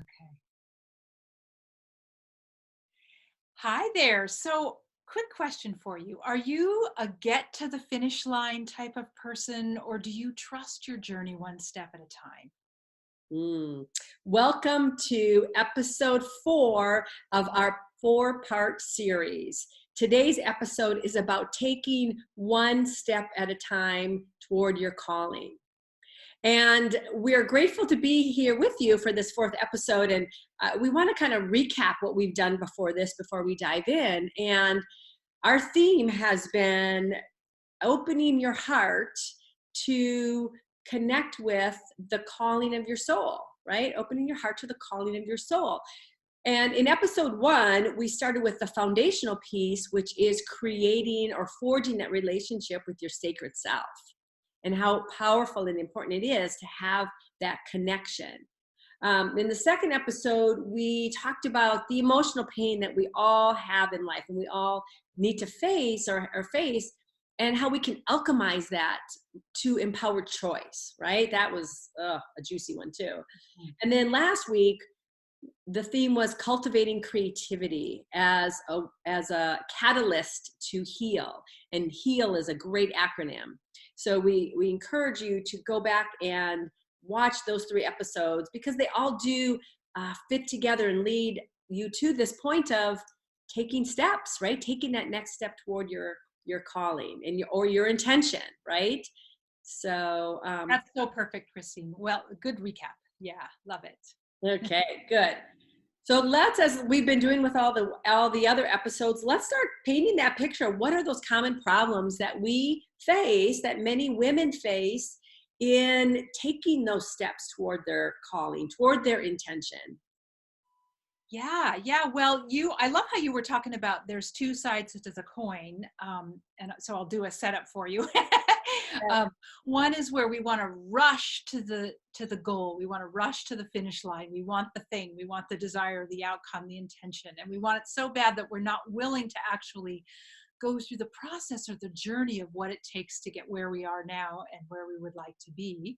Okay. Hi there. So, quick question for you. Are you a get to the finish line type of person, or do you trust your journey one step at a time? Mm. Welcome to episode 4 of our 4-part series. Today's episode is about taking one step at a time toward your calling. And we're grateful to be here with you for this 4th episode. And we want to kind of recap what we've done before this, before we dive in. And our theme has been opening your heart to connect with the calling of your soul, right? Opening your heart to the calling of your soul. And in episode 1, we started with the foundational piece, which is creating or forging that relationship with your sacred self, and how powerful and important it is to have that connection. In the second episode, we talked about the emotional pain that we all have in life and we all need to face or face, and how we can alchemize that to empowered choice, right? That was a juicy one too. And then last week, the theme was cultivating creativity as a catalyst to heal, and heal is a great acronym. So we encourage you to go back and watch those 3 episodes, because they all do fit together and lead you to this point of taking steps, right? Taking that next step toward your calling and your intention, right? So That's so perfect, Christine. Well, good recap. Yeah, love it. okay, good. So let's, as we've been doing with all the other episodes, let's start painting that picture. What are those common problems that we face, that many women face in taking those steps toward their calling, toward their intention? Yeah, yeah. Well, I love how you were talking about there's two sides to the coin. And so I'll do a setup for you. um, One is where we want to rush to the goal. We want to rush to the finish line. We want the thing. We want the desire, the outcome, the intention, and we want it so bad that we're not willing to actually go through the process or the journey of what it takes to get where we are now and where we would like to be.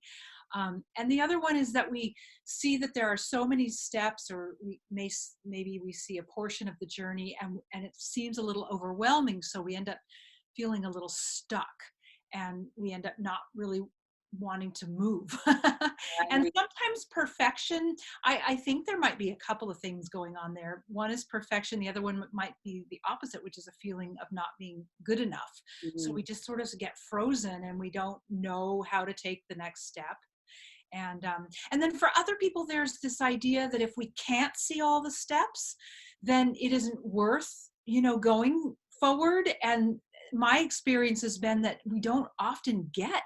And the other one is that we see that there are so many steps, or maybe we see a portion of the journey, and it seems a little overwhelming. So we end up feeling a little stuck, and we end up not really wanting to move. And Right. sometimes perfection, I think there might be a couple of things going on there. One is perfection, the other one might be the opposite, which is a feeling of not being good enough. So Mhm. we just sort of get frozen and we don't know how to take the next step. And then for other people, there's this idea that if we can't see all the steps, then it isn't worth, going forward. And my experience has been that we don't often get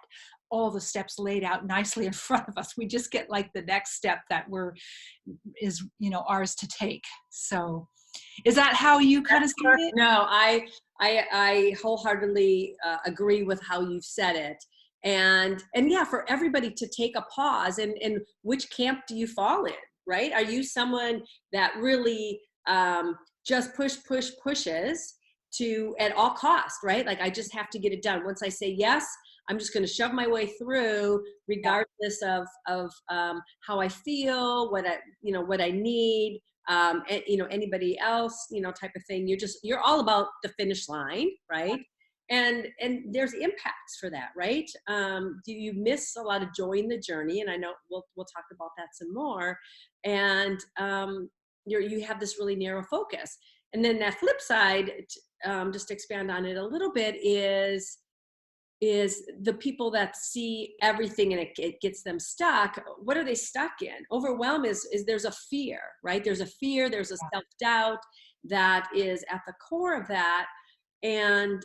all the steps laid out nicely in front of us. We just get like the next step that is ours to take. So is that how you kind of That's see perfect. it? No, I wholeheartedly agree with how you've said it. And yeah, for everybody to take a pause, and which camp do you fall in, right? Are you someone that really just pushes to at all cost, right? Like, I just have to get it done. Once I say yes, I'm just going to shove my way through, regardless of how I feel, what I need, anybody else, type of thing. You're all about the finish line, right? And there's impacts for that, right? Do you miss a lot of joy in the journey? And I know we'll talk about that some more. And you have this really narrow focus. And then that flip side, just to expand on it a little bit, is the people that see everything and it gets them stuck. What are they stuck in? Overwhelm is there's a fear, right? There's a fear, there's a self-doubt that is at the core of that. And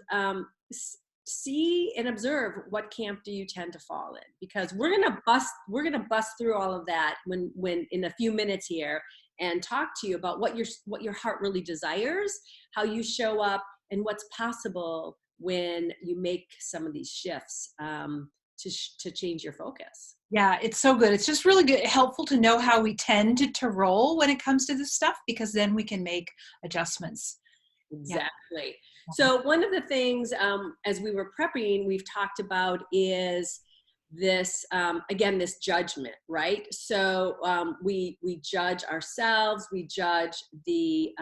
see and observe, what camp do you tend to fall in, because we're gonna bust through all of that when in a few minutes here, and talk to you about what your heart really desires, how you show up, and what's possible when you make some of these shifts, to change your focus. Yeah, it's so good. It's just really good, helpful to know how we tend to roll when it comes to this stuff, because then we can make adjustments. Yeah. Exactly. So one of the things, as we were prepping, we've talked about is this again, this judgment, right? So we judge ourselves, we judge the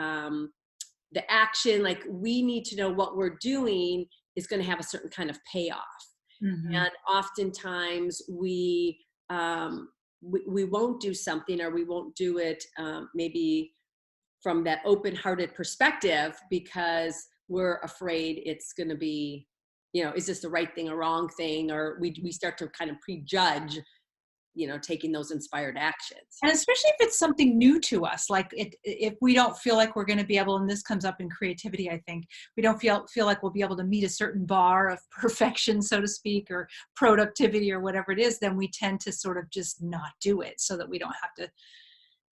action. Like, we need to know what we're doing is going to have a certain kind of payoff. Mhm. And oftentimes we won't do something, or we won't do it maybe from that open-hearted perspective, because we're afraid it's going to be, is this the right thing or wrong thing? Or we start to kind of prejudge, taking those inspired actions. And especially if it's something new to us, like if we don't feel like we're going to be able, and this comes up in creativity, I think, we don't feel like we'll be able to meet a certain bar of perfection, so to speak, or productivity or whatever it is, then we tend to sort of just not do it so that we don't have to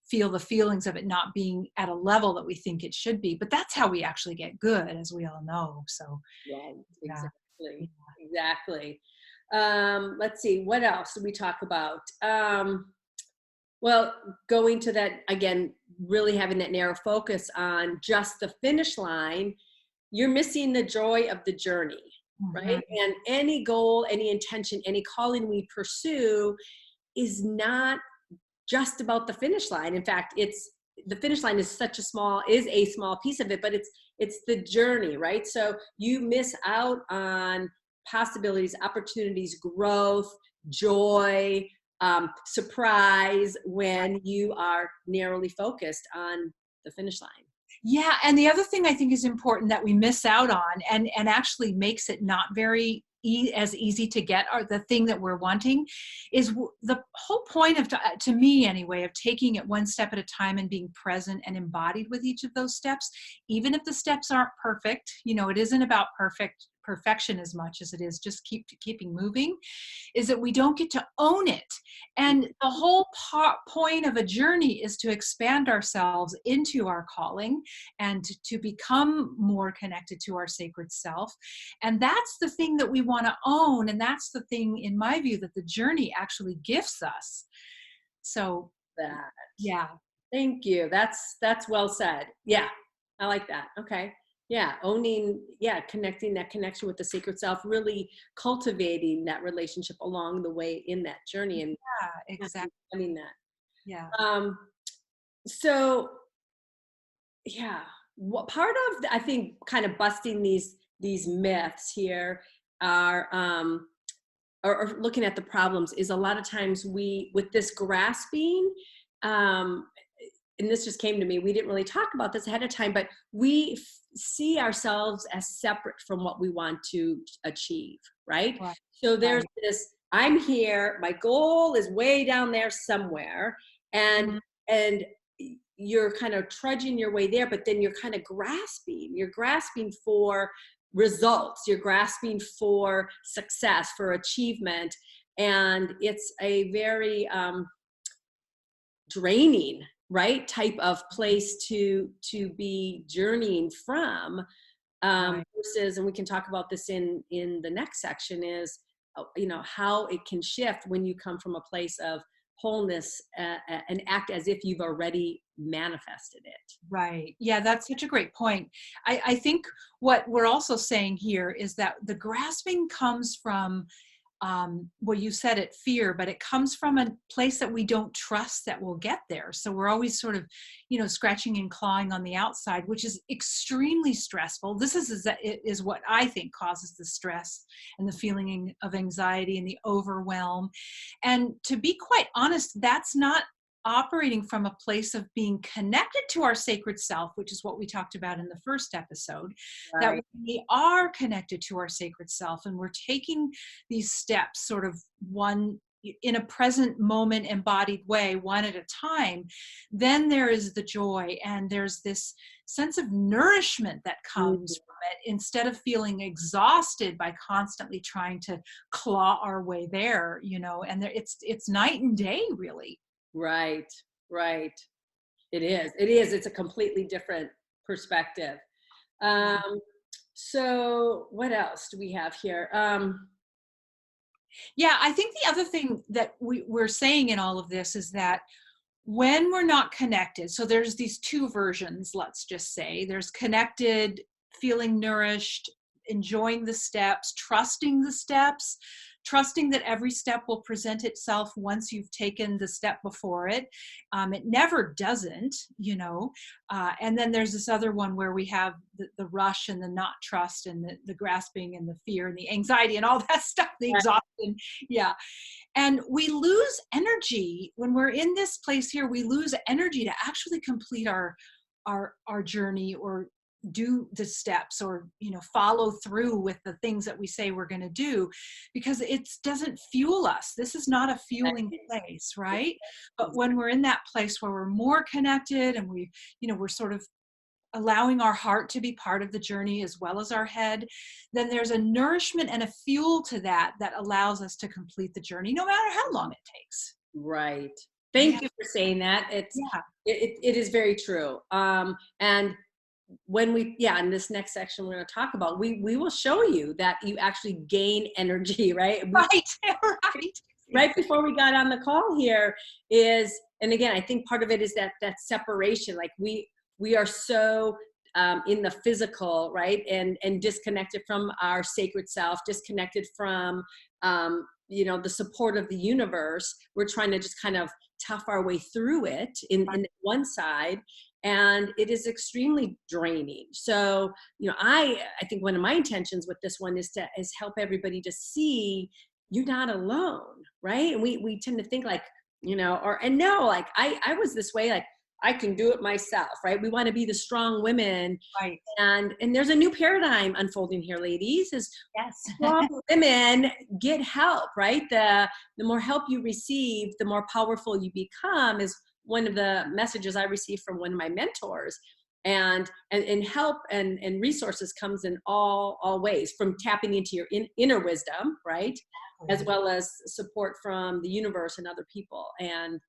feel the feelings of it not being at a level that we think it should be. But that's how we actually get good, as we all know. So, Right, yeah. exactly. Let's see, what else did we talk about? Well, going to that again, really having that narrow focus on just the finish line, you're missing the joy of the journey, right? Mhm. And any goal, any intention, any calling we pursue is not just about the finish line. In fact, the finish line is a small piece of it, but it's the journey, right? So you miss out on possibilities, opportunities, growth, joy, surprise, when you are narrowly focused on the finish line. Yeah, and the other thing I think is important that we miss out on, and actually makes it not very as easy to get, or the thing that we're wanting, is the whole point of, to me anyway, of taking it one step at a time and being present and embodied with each of those steps, even if the steps aren't perfect. It isn't about perfection as much as it is just keeping moving, is that we don't get to own it. And the whole point of a journey is to expand ourselves into our calling and to become more connected to our sacred self. And that's the thing that we want to own. And that's the thing, in my view, that the journey actually gifts us. So, That. yeah. Thank you. That's well said. Yeah, I like that. Okay. Yeah, owning, connecting that connection with the sacred self, really cultivating that relationship along the way in that journey, and Yeah, exactly. having that. Yeah. Um, so yeah, what part of I think kind of busting these myths here are or looking at the problems, is a lot of times we, with this grasping, um, and this just came to me, we didn't really talk about this ahead of time, but we see ourselves as separate from what we want to achieve, right? Right. So there's Right. this, I'm here, my goal is way down there somewhere, and Mhm. and you're kind of trudging your way there, but then you're kind of you're grasping for results, you're grasping for success, for achievement, and it's a very draining, right, type of place to be journeying from, Right. versus, and we can talk about this in the next section, is how it can shift when you come from a place of wholeness, and act as if you've already manifested it. Right. Yeah, that's such a great point. I think what we're also saying here is that the grasping comes from, well, you said it, fear, but it comes from a place that we don't trust that we'll get there. So we're always sort of, scratching and clawing on the outside, which is extremely stressful. This is what I think causes the stress and the feeling of anxiety and the overwhelm. And to be quite honest, that's not operating from a place of being connected to our sacred self, which is what we talked about in the first episode, that Right. we are connected to our sacred self and we're taking these steps sort of one in a present moment embodied way, one at a time. Then there is the joy, and there's this sense of nourishment that comes from it, instead of feeling exhausted by constantly trying to claw our way there, and it's night and day, really. Right, right. It is. It is. It's a completely different perspective. Yeah. Um, so what else do we have here? Yeah, I think the other thing that we're saying in all of this is that when we're not connected, so there's these two versions, let's just say. There's connected, feeling nourished, enjoying the steps, trusting the steps. trusting that every step will present itself once you've taken the step before it. It never doesn't, and then there's this other one where we have the rush and the not trust and the grasping and the fear and the anxiety and all that stuff, the exhaustion. Yeah. And we lose energy when we're in this place here. We lose energy to actually complete our journey, or do the steps, or follow through with the things that we say we're going to do, because it doesn't fuel us. This is not a fueling place, right? But when we're in that place where we're more connected, and we're sort of allowing our heart to be part of the journey as well as our head, then there's a nourishment and a fuel to that allows us to complete the journey, no matter how long it takes. Right. Thank you for saying that. It is very true. And when in this next section we're going to talk about, we will show you that you actually gain energy, right? Right. Right before we got on the call here and again, I think part of it is that separation. Like we are so in the physical, right? And disconnected from our sacred self, disconnected from, the support of the universe. We're trying to just kind of tough our way through it in one side. And it is extremely draining. So, I think one of my intentions with this one is help everybody to see you're not alone, right? And we tend to think like, I was this way, like, I can do it myself, right? We want to be the strong women. Right. And there's a new paradigm unfolding here, ladies, is yes. strong women get help, right? The more help you receive, the more powerful you become, is one of the messages I received from one of my mentors. And help and resources comes in all ways, from tapping into your inner wisdom, right? As well as support from the universe and other people. And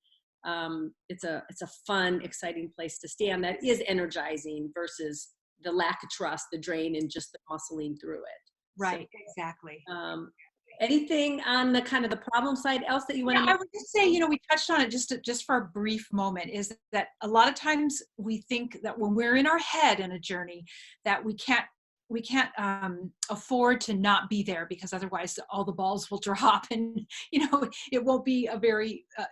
it's a fun, exciting place to stand that is energizing versus the lack of trust, the drain, and just the muscling through it. Right. So, exactly. Anything on the kind of the problem side else that you want to? I would just say, we touched on it just for a brief moment, is that a lot of times we think that when we're in our head in a journey, that we can't afford to not be there, because otherwise all the balls will drop, and it won't be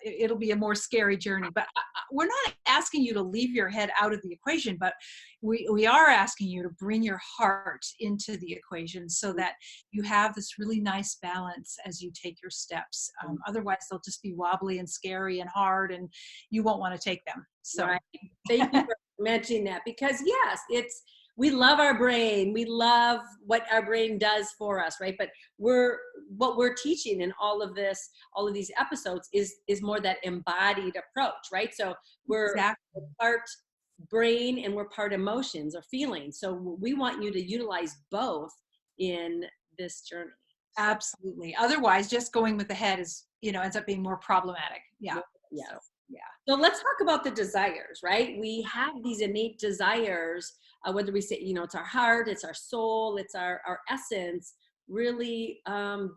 it'll be a more scary journey. But we're not asking you to leave your head out of the equation, but we are asking you to bring your heart into the equation, so that you have this really nice balance as you take your steps. Otherwise they'll just be wobbly and scary and hard, and you won't want to take them. So right. Thank you for mentioning that, because we love our brain. We love what our brain does for us, right? But what we're teaching in all of these episodes is more that embodied approach, right? So we're part brain and we're part emotions or feelings. So we want you to utilize both in this journey. Absolutely. Otherwise, just going with the head ends up being more problematic. Yeah. Yeah. So let's talk about the desires, right? We have these innate desires, whether we say, it's our heart, it's our soul, it's our essence, really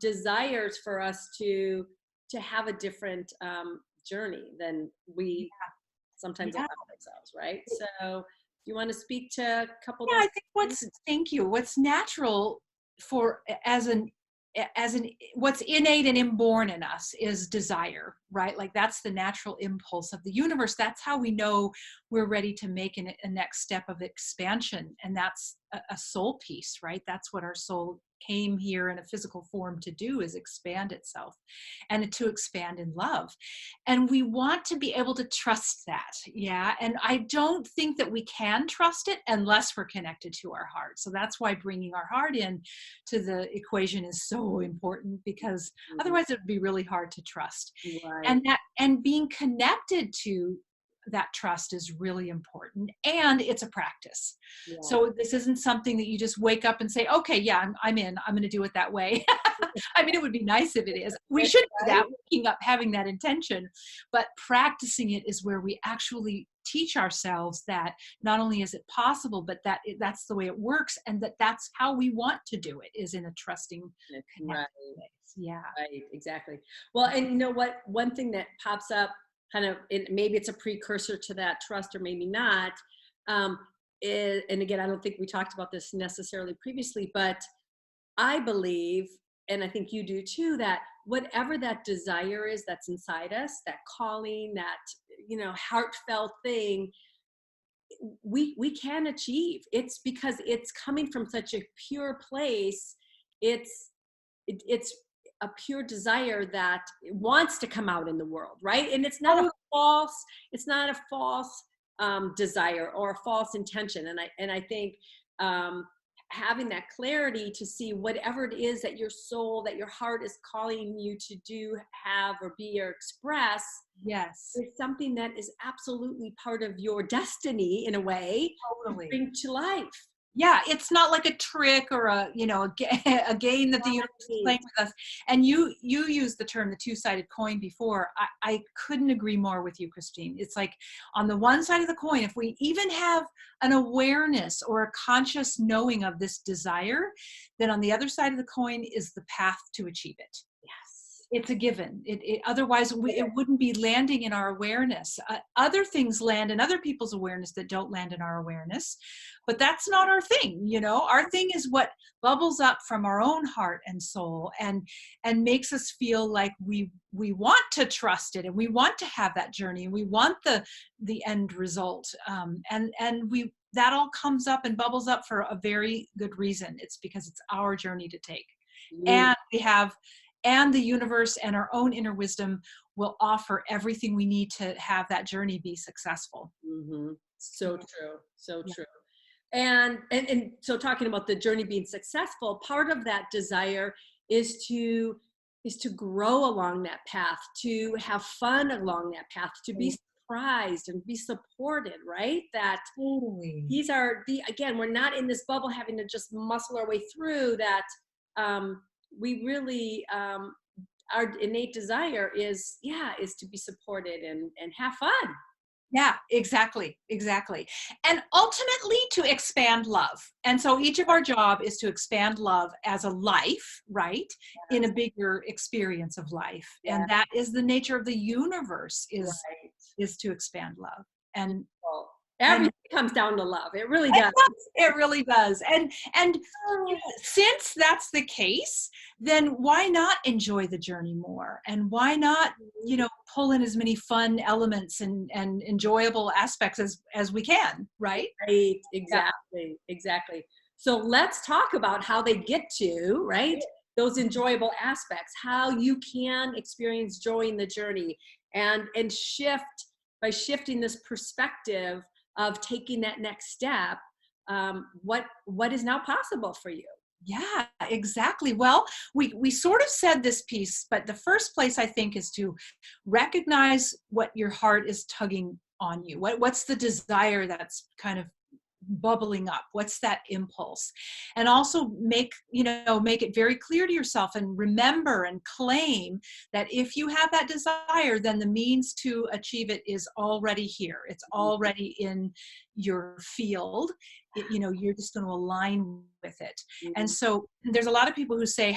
desires for us to have a different journey than we sometimes allow ourselves, right? So you want to speak to a couple of those? I think what's natural what's innate and inborn in us is desire, right? Like that's the natural impulse of the universe. That's how we know we're ready to make a next step of expansion. And that's a soul piece, right? That's what our soul came here in a physical form to do, is expand itself, and to expand in love. And we want to be able to trust that. Yeah. And I don't think that we can trust it unless we're connected to our heart. So that's why bringing our heart in to the equation is so important, because otherwise it would be really hard to trust. Right. And being connected to that trust is really important, and it's a practice. Yeah. So this isn't something that you just wake up and say, okay, yeah, I'm in, I'm going to do it that way. I mean, it would be nice if it is. We should do that, waking up having that intention, but practicing it is where we actually teach ourselves that not only is it possible, but that's the way it works, and that's how we want to do it, is in a trusting, connected way. Yeah. Right, exactly. Well, and you know what, one thing that pops up kind of, maybe it's a precursor to that trust or maybe not, and again, I don't think we talked about this necessarily previously, but I believe and I think you do too, that whatever that desire is that's inside us, that calling, that, heartfelt thing, we can achieve. It's because it's coming from such a pure place. It's a pure desire that wants to come out in the world, right? And it's not a false desire or a false intention. And I think um, having that clarity to see whatever it is that your soul, that your heart is calling you to do, have, or be, or express, Yes, is something that is absolutely part of your destiny in a way to totally. bring to life. Yeah, it's not like a trick or a game that the universe is Right. playing with us. And you used the term the two-sided coin before. I couldn't agree more with you, Christine. It's like on the one side of the coin, if we even have an awareness or a conscious knowing of this desire, then on the other side of the coin is the path to achieve it. Yes. It's a given. Otherwise it wouldn't be landing in our awareness. Other things land in other people's awareness that don't land in our awareness, but that's not our thing. Our thing is what bubbles up from our own heart and soul, and makes us feel like we want to trust it, and we want to have that journey, and we want the end result. And we that all comes up and bubbles up for a very good reason. It's because it's our journey to take, Mm, and the universe and our own inner wisdom will offer everything we need to have that journey be successful. mhm. So Yeah. true. So Yeah. true. And so talking about the journey being successful, part of that desire is to grow along that path, to have fun along that path, to be surprised and be supported, right? That Totally. these are the again, we're not in this bubble having to just muscle our way through that. um, we really our innate desire is to be supported and have fun. Yeah, exactly. And ultimately to expand love. And so each of our job is to expand love as a life, right? In a Yes. bigger experience of life. Yeah. And that is the nature of the universe, Right. is to expand love. And Well, and everything comes down to love. It really it does. does. It really does. And since that's the case, then why not enjoy the journey more? And why not, pull in as many fun elements and enjoyable aspects as we can, right? Right. Yeah. Exactly. Exactly. So let's talk about how they get to, right? Those enjoyable aspects, how you can experience joy in the journey and shift by shifting this perspective of taking that next step. What is now possible for you? Yeah, exactly. Well, we sort of said this piece, but the first place I think is to recognize what your heart is tugging on you. What's the desire that's kind of bubbling up? What's that impulse? And also make it very clear to yourself and remember and claim that if you have that desire, then the means to achieve it is already here. It's already in your field. You're just going to align with it. And Mhm. so there's a lot of people who say,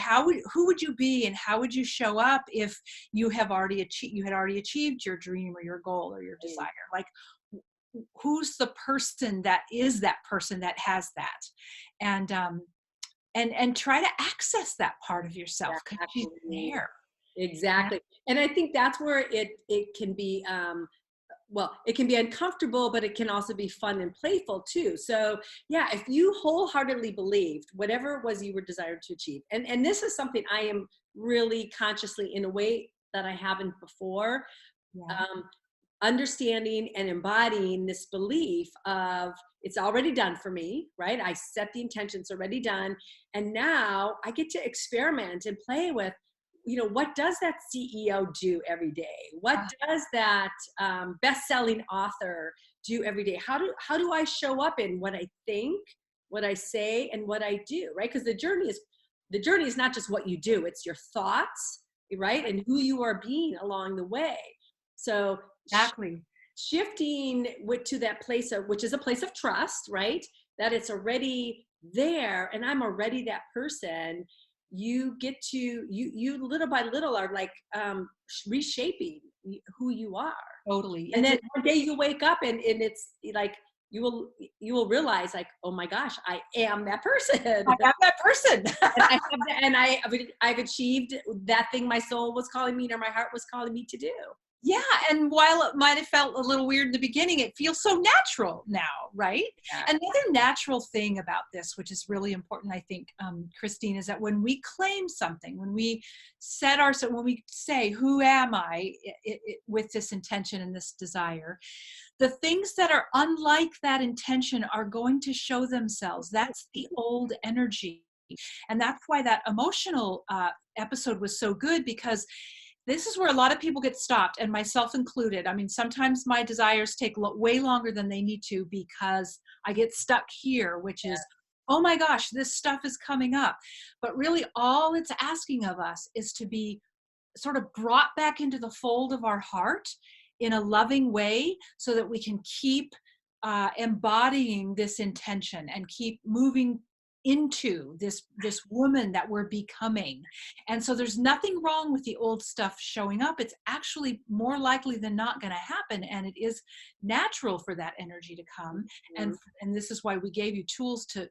who would you be and how would you show up if you had already achieved your dream or your goal or your desire? Like, who's the person that is that person that has that? And um and and try to access that part of yourself because she's Exactly. there. Yeah. Exactly. And I think that's where it can be well, it can be uncomfortable, but it can also be fun and playful too. So yeah, if you wholeheartedly believed whatever it was you were desired to achieve, and this is something I am really consciously in a way that I haven't before, Yeah. um, understanding and embodying this belief of it's already done for me, right? I set the intention, it's already done. And now I get to experiment and play with, what does that CEO do every day? What Ah, does that best-selling author do every day? How do I show up in what I think, what I say, and what I do, right? Because the journey is not just what you do, it's your thoughts, right? And who you are being along the way. So exactly. shifting to that place of, which is a place of trust, right? That it's already there and I'm already that person. You get to, you little by little are like reshaping who you are. Totally. And It's then a one day you wake up and it's like you will realize like, oh my gosh, I am that person. I am that person. And I have that, and I've achieved that thing my soul was calling me, or my heart was calling me to do. Yeah, and while it might have felt a little weird in the beginning, it feels so natural now, right? Yeah. Another natural thing about this, which is really important, I think, Christine, is that when we claim something, when we when we say, "Who am I?" With this intention and this desire, the things that are unlike that intention are going to show themselves. That's the old energy, and that's why that emotional episode was so good, because this is where a lot of people get stopped, and myself included. I mean, sometimes my desires take way longer than they need to because I get stuck here, which is, oh my gosh, this stuff is coming up. But really, all it's asking of us is to be sort of brought back into the fold of our heart in a loving way, so that we can keep embodying this intention and keep moving into this woman that we're becoming. And so there's nothing wrong with the old stuff showing up. It's actually more likely than not going to happen, and it is natural for that energy to come. Mm-hmm. And this is why we gave you tools to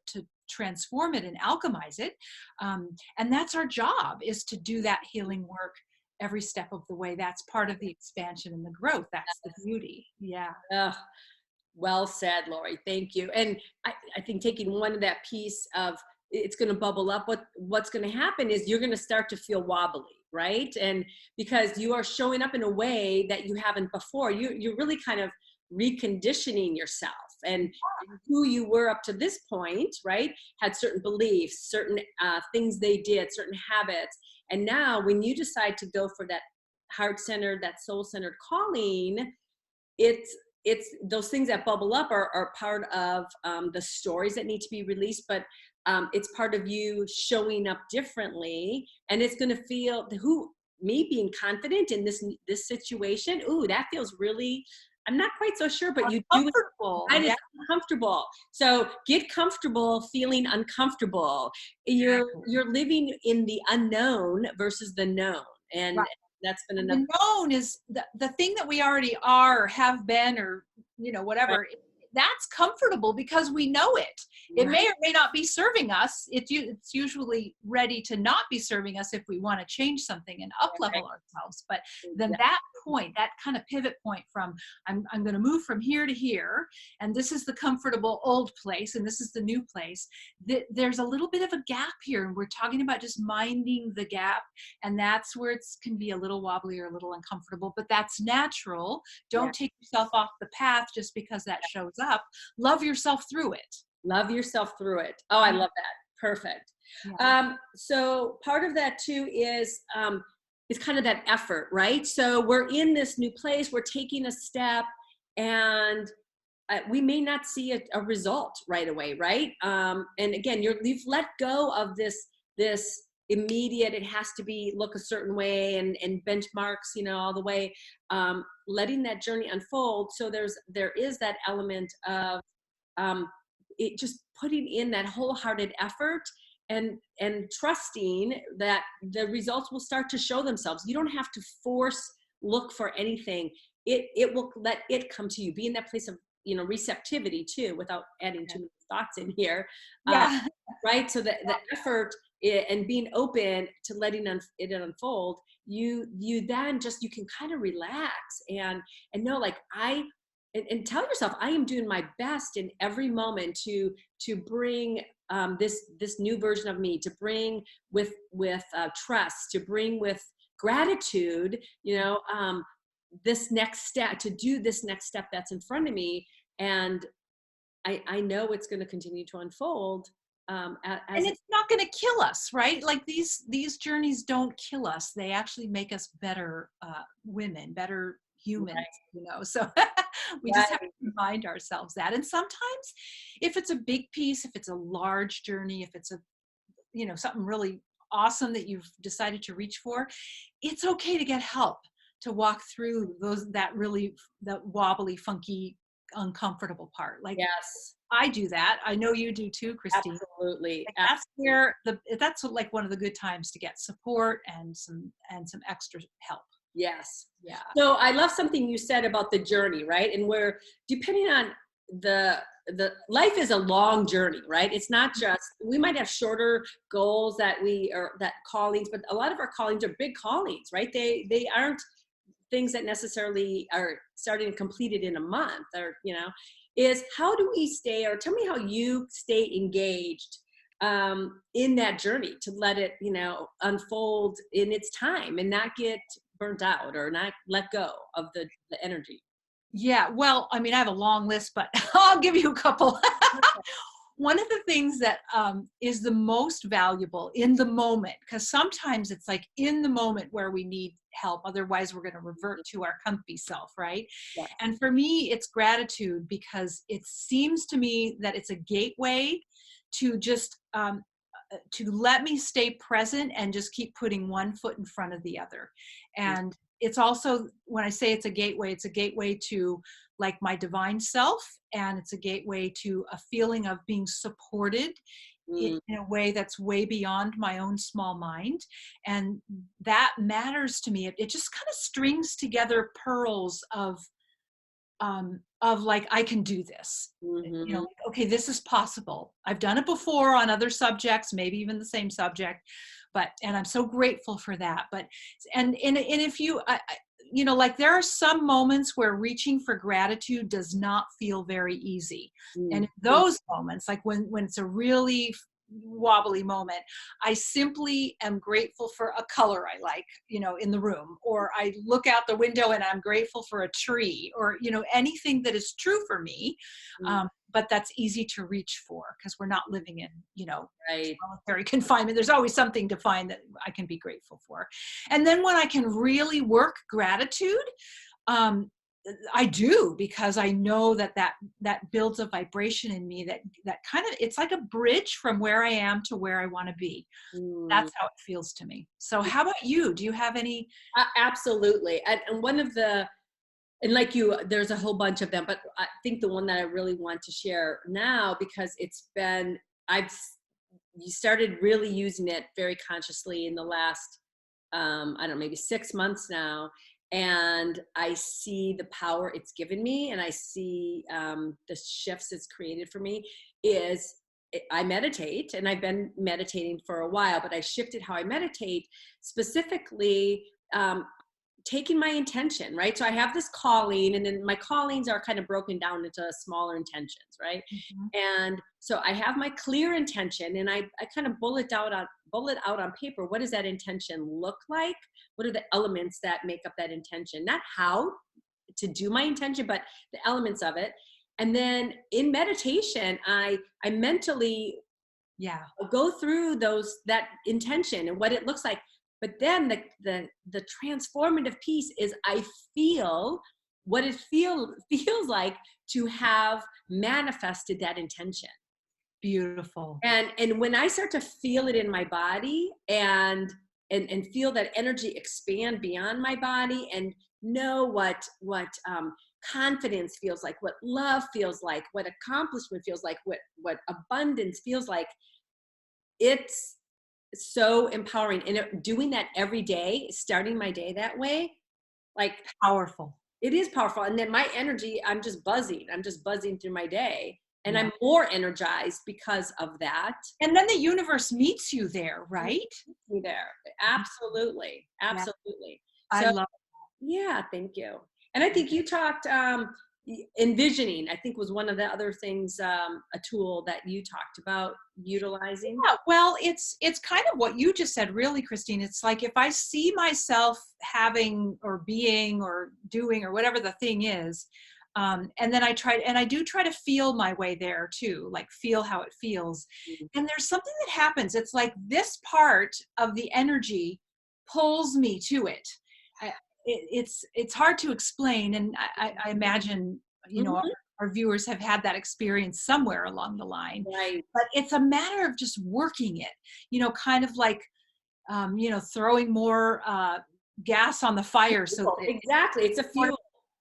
transform it and alchemize it. And that's our job, is to do that healing work every step of the way. That's part of the expansion and the growth. That's the beauty. Yeah. Well said, Laurie. Thank you. And I think taking one of that piece of, it's going to bubble up. What's going to happen is you're going to start to feel wobbly, right? And because you are showing up in a way that you haven't before, you're really kind of reconditioning yourself, and who you were up to this point, right? Had certain beliefs, certain things they did, certain habits. And now when you decide to go for that heart-centered, that soul-centered calling, it's those things that bubble up are part of the stories that need to be released, but it's part of you showing up differently. And it's going to feel me being confident in this situation. Ooh, that feels really, I'm not quite so sure, but you do it. That is uncomfortable. So get comfortable feeling uncomfortable. You're living in the unknown versus the known. And that's been enough. The known is the thing that we already are, or have been, or whatever. Right. That's comfortable because we know it. It may or may not be serving us. It's usually ready to not be serving us if we want to change something and up level ourselves. But then that point, that kind of pivot point from I'm going to move from here to here, and this is the comfortable old place, and this is the new place. There's a little bit of a gap here, and we're talking about just minding the gap, and that's where it can be a little wobbly or a little uncomfortable. But that's natural. Don't take yourself off the path just because that shows up. Love yourself through it. Love yourself through it. Oh, I love that. Perfect. Yeah. So part of that too is kind of that effort, right? So we're in this new place, we're taking a step, and we may not see a result right away, right? And again, you've let go of this immediate, it has to look a certain way, and benchmarks, all the way, letting that journey unfold. So there is that element of it just putting in that wholehearted effort and trusting that the results will start to show themselves. You don't have to look for anything. It will let it come to you. Be in that place of receptivity too, without adding too many thoughts in here. Right. So the effort and being open to letting it unfold, you then you can kind of relax and know, like, and tell yourself, I am doing my best in every moment to bring this new version of me, to bring with trust, to bring with gratitude, this next step, to do this next step that's in front of me. And I know it's going to continue to unfold. And it's not going to kill us, right? Like these journeys don't kill us. They actually make us better women, better humans, so we just have to remind ourselves that. And sometimes if it's a big piece, if it's a large journey, if it's a something really awesome that you've decided to reach for, it's okay to get help to walk through that wobbly, funky, uncomfortable part. Like, I do that. I know you do too, Christine. Absolutely. Like, that's where that's like one of the good times to get support and some extra help. Yes. Yeah. So I love something you said about the journey, right? And where, depending on the life is a long journey, right? It's not just, we might have shorter goals that that callings, but a lot of our callings are big callings, right? They aren't things that necessarily are starting and completed in a month, or is how do we stay, or tell me how you stay engaged in that journey to let it unfold in its time and not get burnt out or not let go of the energy. Yeah, well, I mean, I have a long list, but I'll give you a couple. One of the things that is the most valuable in the moment, because sometimes it's like in the moment where we need help, otherwise we're going to revert to our comfy self, right? Yeah. And for me, it's gratitude, because it seems to me that it's a gateway to just to let me stay present and just keep putting one foot in front of the other. And it's also, when I say it's a gateway to like my divine self, and it's a gateway to a feeling of being supported in a way that's way beyond my own small mind. And that matters to me. It just kind of strings together pearls of like, I can do this. Like, okay, this is possible. I've done it before on other subjects, maybe even the same subject, and I'm so grateful for that. But, and if you, like, there are some moments where reaching for gratitude does not feel very easy. And in those moments, like when it's a really wobbly moment, I simply am grateful for a color I like, in the room, or I look out the window and I'm grateful for a tree, or, anything that is true for me. But that's easy to reach for, because we're not living in, Right. solitary confinement. There's always something to find that I can be grateful for. And then when I can really work gratitude, I do, because I know that builds a vibration in me that kind of, it's like a bridge from where I am to where I want to be. That's how it feels to me. So how about you? Do you have any? Absolutely. And one of the, and like you, there's a whole bunch of them, but I think the one that I really want to share now, because you started really using it very consciously in the last, I don't know, maybe 6 months now. And I see the power it's given me, and I see the shifts it's created for me. I meditate, and I've been meditating for a while, but I shifted how I meditate, specifically taking my intention, right? So I have this calling, and then my callings are kind of broken down into smaller intentions, right? And so I have my clear intention, and I kind of bullet out on paper. What does that intention look like? What are the elements that make up that intention? Not how to do my intention, but the elements of it. And then in meditation, I mentally go through that intention and what it looks like. But then the transformative piece is I feel what it feels like to have manifested that intention. Beautiful. And when I start to feel it in my body, and feel that energy expand beyond my body, and know what confidence feels like, what love feels like, what accomplishment feels like, what abundance feels like, it's so empowering. And doing that every day, starting my day that way, like, Powerful. it is powerful. And then my energy, I'm just buzzing through my day, and I'm more energized because of that. And then the universe meets you there, right? Me there. Absolutely. I So, love. yeah, thank you. And I think you talked, envisioning, I think, was one of the other things, a tool that you talked about utilizing. Yeah, well, it's kind of what you just said, really, Christine. It's like, if I see myself having or being or doing or whatever the thing is, and then I do try to feel my way there too, like feel how it feels. And there's something that happens. It's like this part of the energy pulls me to it. It's hard to explain, and I imagine our viewers have had that experience somewhere along the line. Right. But it's a matter of just working it, kind of like throwing more gas on the fire. So Exactly, it's a fuel.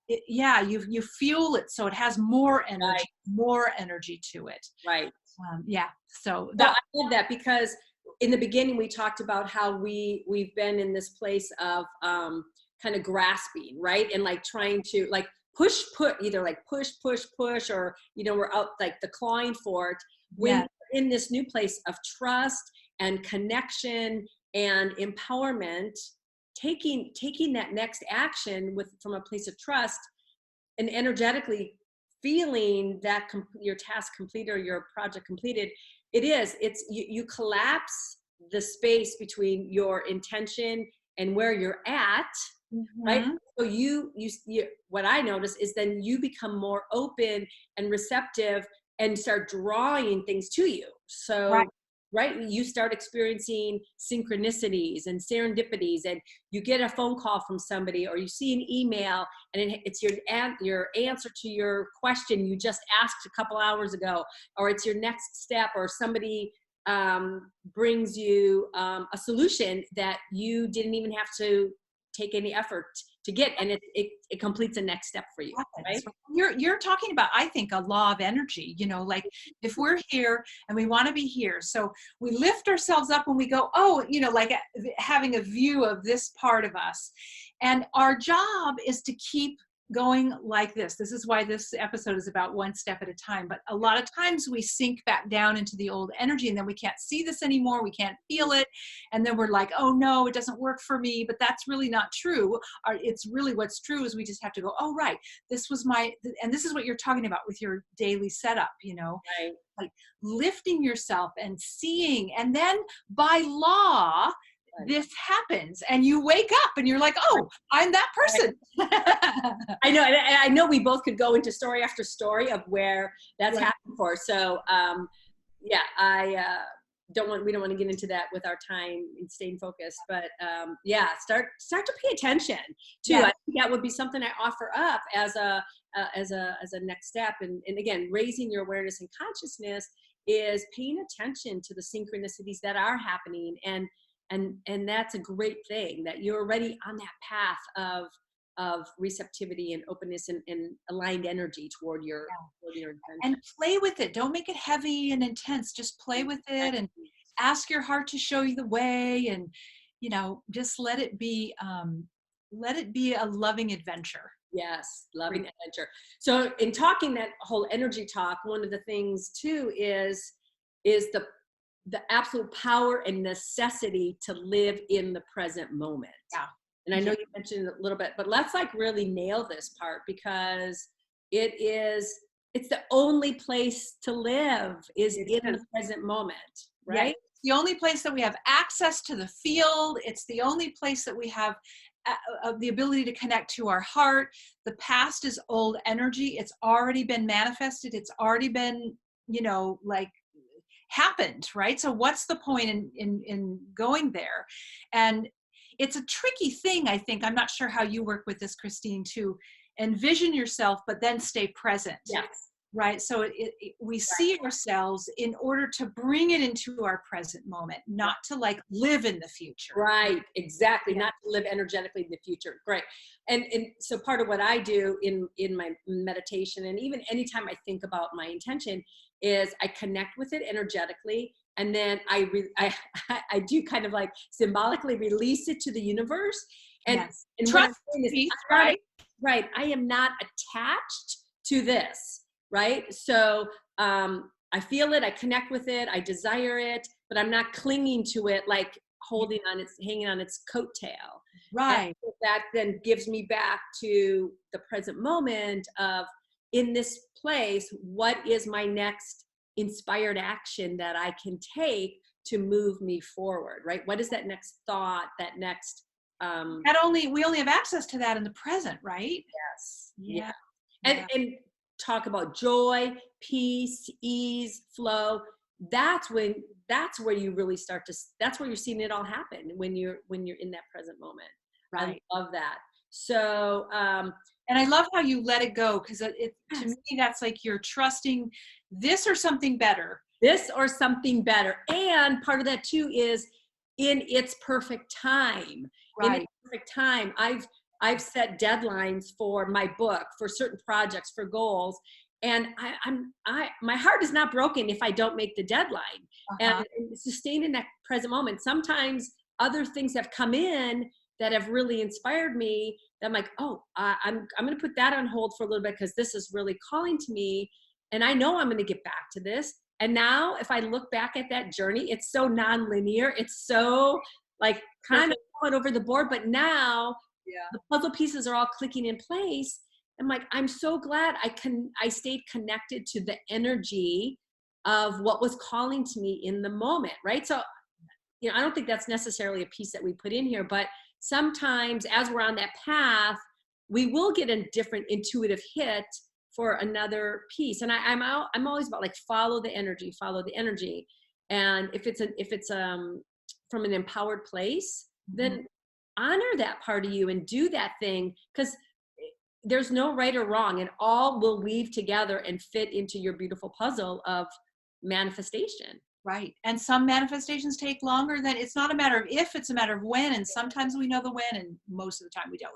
You fuel it so it has more energy, Right. more energy to it. Right. So I love that, because in the beginning we talked about how we've been in this place of kind of grasping, right? And like trying to, like, either like push, or, we're out like the clawing for it. When Yeah. you're in this new place of trust and connection and empowerment, taking that next action from a place of trust and energetically feeling that your task completed or your project completed, you collapse the space between your intention and where you're at, right? Mhm. So you what I notice is then you become more open and receptive and start drawing things to you. Right. So, right, you start experiencing synchronicities and serendipities, and you get a phone call from somebody, or you see an email, and it's your answer to your question you just asked a couple hours ago, or it's your next step, or somebody brings you a solution that you didn't even have to take any effort to get, and it completes the next step for you, right? Happens. You're talking about, I think, a law of energy, like if we're here and we want to be here, so we lift ourselves up when we go, oh, like having a view of this part of us, and our job is to keep going like this. This is why this episode is about one step at a time. But a lot of times we sink back down into the old energy, and then we can't see this anymore. We can't feel it. And then we're like, oh no, it doesn't work for me. But that's really not true. It's really, what's true is we just have to go, oh, right, this was and this is what you're talking about with your daily setup, Right. like lifting yourself and seeing, and then by law, Right. this happens, and you wake up and you're like, oh, I'm that person. I know, and I know we both could go into story after story of where that's Right. happened for. So, yeah, we don't want to get into that with our time and staying focused, but yeah, start to pay attention too. Yeah. I think that would be something I offer up as a next step. And again, raising your awareness and consciousness is paying attention to the synchronicities that are happening, and that's a great thing that you're already on that path of receptivity and openness and aligned energy toward your intention. And play with it. Don't make it heavy and intense. Just play with it and ask your heart to show you the way, and just let it be a loving adventure. Yes, loving adventure. So in talking that whole energy talk, one of the things too is the absolute power and necessity to live in the present moment. Yeah. And I know you mentioned it a little bit, but let's like really nail this part, because it's the only place to live is in the present moment, right? Yeah. It's the only place that we have access to the field. It's the only place that we have the ability to connect to our heart. The past is old energy. It's already been manifested. It's already been, like happened, right? So what's the point in going there? And it's a tricky thing, I think. I'm not sure how you work with this, Christine, to envision yourself, but then stay present. Yes. Right. So we see ourselves in order to bring it into our present moment, not to like live in the future. Right. Exactly. Yeah. Not to live energetically in the future. Great. And so part of what I do in my meditation, and even anytime I think about my intention, is I connect with it energetically. And then I do kind of like symbolically release it to the universe. And, yes. and trust me, right? Right. I am not attached to this. Right. So I feel it, I connect with it, I desire it, but I'm not clinging to it, like hanging on its coattail. Right. And that then gives me back to the present moment of, in this place, what is my next inspired action that I can take to move me forward, right? What is that next thought, that next we only have access to that in the present, right? Yes. Yeah. And talk about joy, peace, ease, flow. That's where you really that's where you're seeing it all happen, when you're in that present moment. Right. I love that. So and I love how you let it go, because to me that's like you're trusting this or something better. And part of that too is in its perfect time. Right. In its perfect time. I've set deadlines for my book, for certain projects, for goals, and my heart is not broken if I don't make the deadline. And sustain in that present moment. Sometimes other things have come in that have really inspired me. That I'm like, oh, I'm going to put that on hold for a little bit because this is really calling to me, and I know I'm going to get back to this. And now, if I look back at that journey, it's so nonlinear. It's so like kind of going over the board, but now the puzzle pieces are all clicking in place. I'm like, I'm so glad I stayed connected to the energy of what was calling to me in the moment, right? So, I don't think that's necessarily a piece that we put in here, but sometimes as we're on that path, we will get a different intuitive hit for another piece. And I'm always about like, follow the energy. And if it's from an empowered place, then honor that part of you and do that thing, because there's no right or wrong, and all will weave together and fit into your beautiful puzzle of manifestation. Right. And some manifestations take longer than, it's not a matter of if, it's a matter of when. And sometimes we know the when, and most of the time we don't.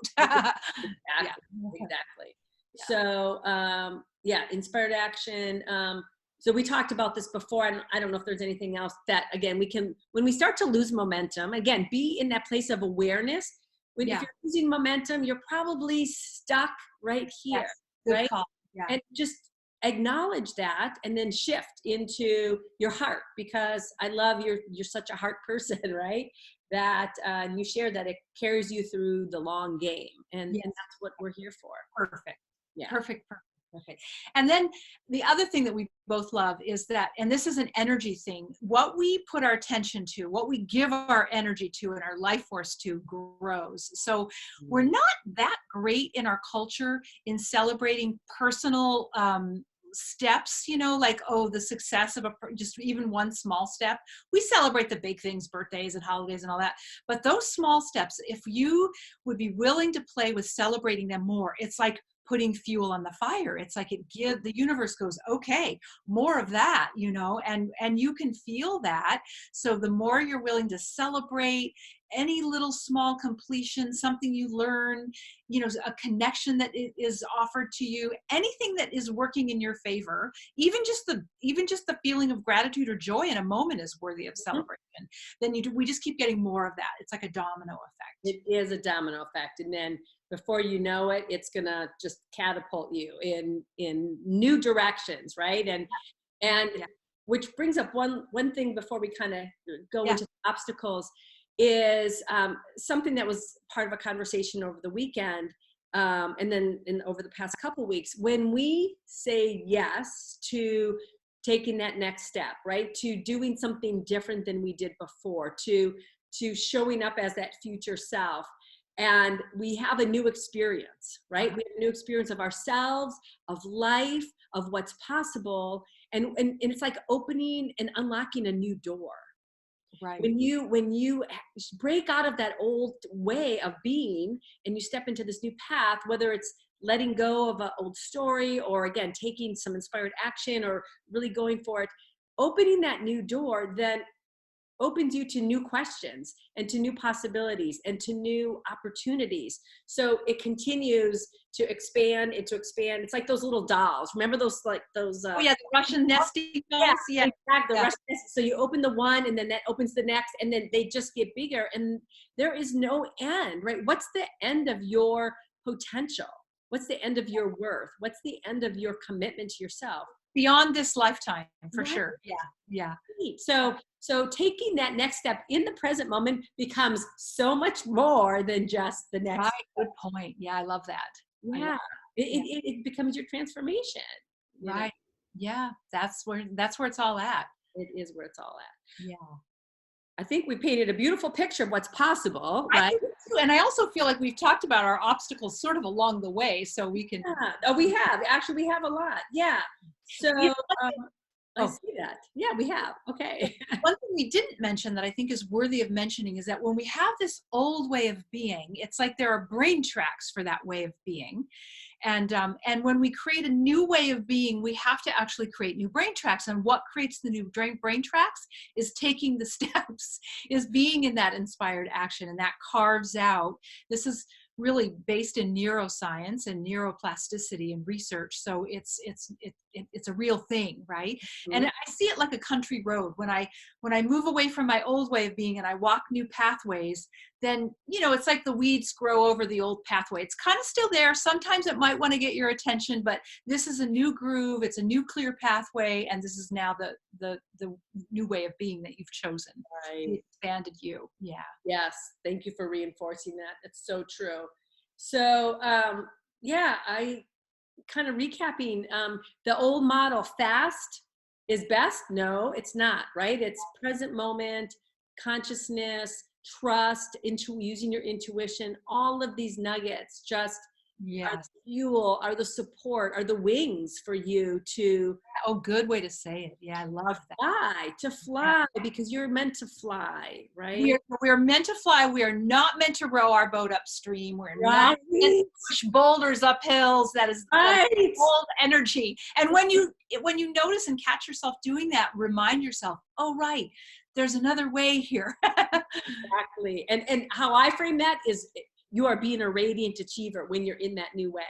Exactly. Yeah. So, inspired action. So we talked about this before, and I don't know if there's anything else that, again, when we start to lose momentum, again, be in that place of awareness. If you're losing momentum, you're probably stuck right here, Good right? call. Yeah. And just acknowledge that, and then shift into your heart, because I love you're such a heart person, right? That you shared that it carries you through the long game, and that's what we're here for. Perfect. Yeah. Perfect. And then the other thing that we both love is that, and this is an energy thing, what we put our attention to, what we give our energy to and our life force to grows. So we're not that great in our culture in celebrating personal steps, like, the success of just even one small step. We celebrate the big things, birthdays and holidays and all that. But those small steps, if you would be willing to play with celebrating them more, it's like putting fuel on the fire. It's like the universe goes, okay, more of that, and you can feel that. So the more you're willing to celebrate any little small completion, something you learn, a connection that is offered to you, anything that is working in your favor, even just the feeling of gratitude or joy in a moment is worthy of celebration. Then we just keep getting more of that. It's like a domino effect. It is a domino effect. And then before you know it, it's gonna just catapult you in new directions, right? And which brings up one thing before we kind of go into obstacles, is something that was part of a conversation over the weekend, and then over the past couple weeks. When we say yes to taking that next step, right, to doing something different than we did before, to showing up as that future self, and we have a new experience, right? We have a new experience of ourselves, of life, of what's possible, and it's like opening and unlocking a new door. Right. When you break out of that old way of being and you step into this new path, whether it's letting go of an old story, or again taking some inspired action, or really going for it, opening that new door then opens you to new questions and to new possibilities and to new opportunities. So it continues to expand and to expand. It's like those little dolls. Remember those, the Russian nesting dolls? Yeah, exactly. Russian nesting. So you open the one, and then that opens the next, and then they just get bigger, and there is no end, right? What's the end of your potential? What's the end of your worth? What's the end of your commitment to yourself? Beyond this lifetime, for sure. Yeah. So taking that next step in the present moment becomes so much more than just the next. Right. Good point. Yeah, I love that. Yeah. It becomes your transformation. Right. Yeah. That's where it's all at. It is where it's all at. Yeah. I think we painted a beautiful picture of what's possible, right? And I also feel like we've talked about our obstacles sort of along the way, so we can. Yeah. Oh, we have. Actually, we have a lot. Yeah. So I see that. Yeah, we have. Okay. One thing we didn't mention that I think is worthy of mentioning is that when we have this old way of being, it's like there are brain tracks for that way of being. And when we create a new way of being, we have to actually create new brain tracks. And what creates the new brain tracks is taking the steps, is being in that inspired action. And that carves out, this is really based in neuroscience and neuroplasticity and research. So it's it's a real thing, right? And Mhm. I see it like a country road. When I move away from my old way of being and I walk new pathways, then it's like the weeds grow over the old pathway. It's kind of still there. Sometimes it might want to get your attention, but this is a new groove. It's a new clear pathway, and this is now the new way of being that you've chosen. The Right. expanded you. Yeah. Yes. Thank you for reinforcing that. It's so true. So, yeah, I kind of recapping the old model, fast is best. No, it's not, right? It's present moment, consciousness, trust, into using your intuition. All of these nuggets just are Yes. the fuel, are the support, are the wings for you to Oh, good way to say it. Yeah, I love that. to Yeah. fly, because you're meant to fly, We right? are we are meant to fly. We are not meant to row our boat upstream. We're not Right, meant to push boulders up hills. That is like right. old energy. And when you notice and catch yourself doing that, remind yourself, oh right, there's another way here. Exactly. And how I frame that is you are being a radiant achiever when you're in that new way.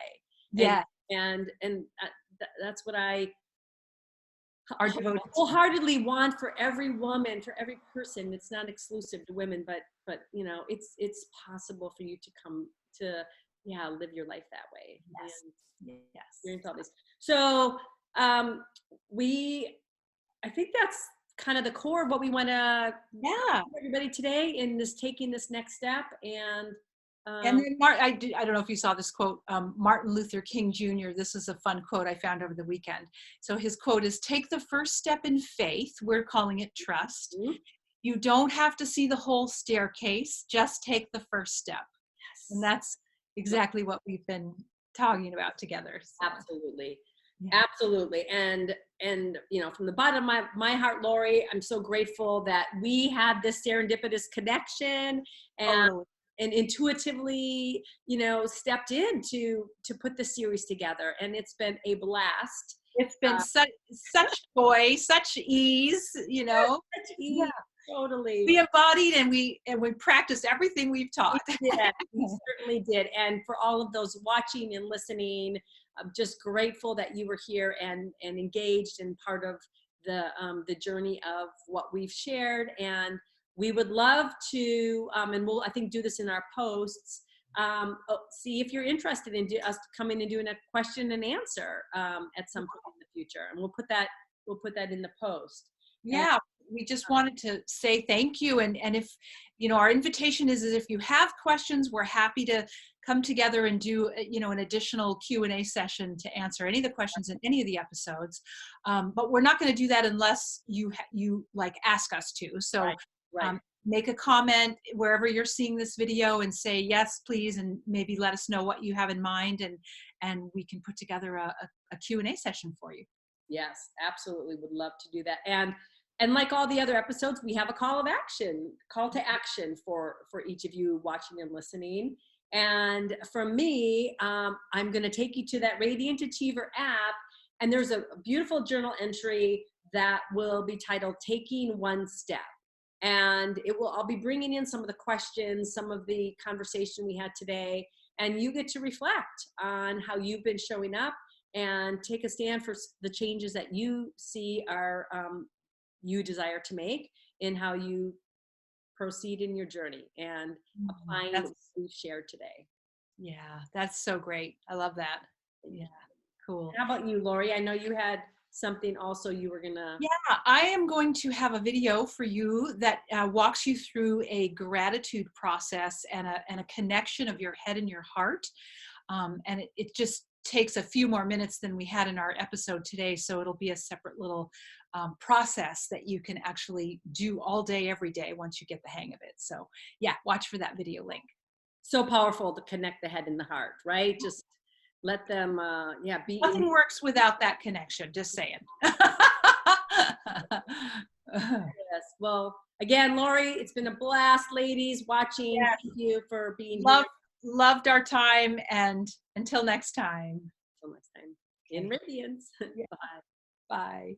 And Yeah, that's what I are devoted to. wholeheartedly want for every woman, for every person. It's not exclusive to women, but it's possible for you to come to live your life that way. Yes. And Yes. experience all this. So um we I think that's kind of the core of what we want to Yeah. everybody today in this taking this next step. And And um then I don't know if you saw this quote, Martin Luther King Jr. This is a fun quote I found over the weekend. So his quote is, take the first step in faith. We're calling it trust. mhm, You don't have to see the whole staircase. Just take the first step. And yes, that's exactly what we've been talking about together. So, absolutely. yeah, Absolutely. And from the bottom of my heart, Laurie, I'm so grateful that we had this serendipitous connection, and totally. intuitively, stepped in to put the series together, and it's been a blast. It's been such joy, such ease, Such Yeah. ease, totally. We embodied and we practiced everything we've taught. We certainly did. And for all of those watching and listening, I'm just grateful that you were here and engaged and part of the journey of what we've shared. And we would love to, and we'll, I think, do this in our posts. See if you're interested in us coming and doing a question and answer at some point in the future, and we'll put that in the post. And Yeah, we just wanted to say thank you. And if, our invitation is if you have questions, we're happy to come together and do, an additional Q&A session to answer any of the questions in any of the episodes. But we're not going to do that unless you like ask us to. So right, right. make a comment wherever you're seeing this video and say, yes, please. And maybe let us know what you have in mind, and we can put together a Q&A session for you. Yes, absolutely. Would love to do that. And like all the other episodes, we have a call to action for each of you watching and listening. And for me, I'm going to take you to that Radiant Achiever app, and there's a beautiful journal entry that will be titled "Taking One Step." And I'll be bringing in some of the questions, some of the conversation we had today, and you get to reflect on how you've been showing up and take a stand for the changes that you see are you desire to make in how you proceed in your journey and applying what That's we've shared today. Yeah, that's so great. I love that. Yeah, cool. How about you, Laurie? I know you had something also you were gonna. Yeah, I am going to have a video for you that walks you through a gratitude process and a connection of your head and your heart. And it just takes a few more minutes than we had in our episode today. So it'll be a separate little process that you can actually do all day, every day once you get the hang of it. So yeah, watch for that video link. So powerful to connect the head and the heart, right? Just let them, be in. Nothing works without that connection, just saying. Yes. Well, again, Laurie, it's been a blast, ladies, watching. Yeah, Thank you for being here. loved our time, and until next time. Until next time. In Okay. Radiance. Yeah. Bye. Bye.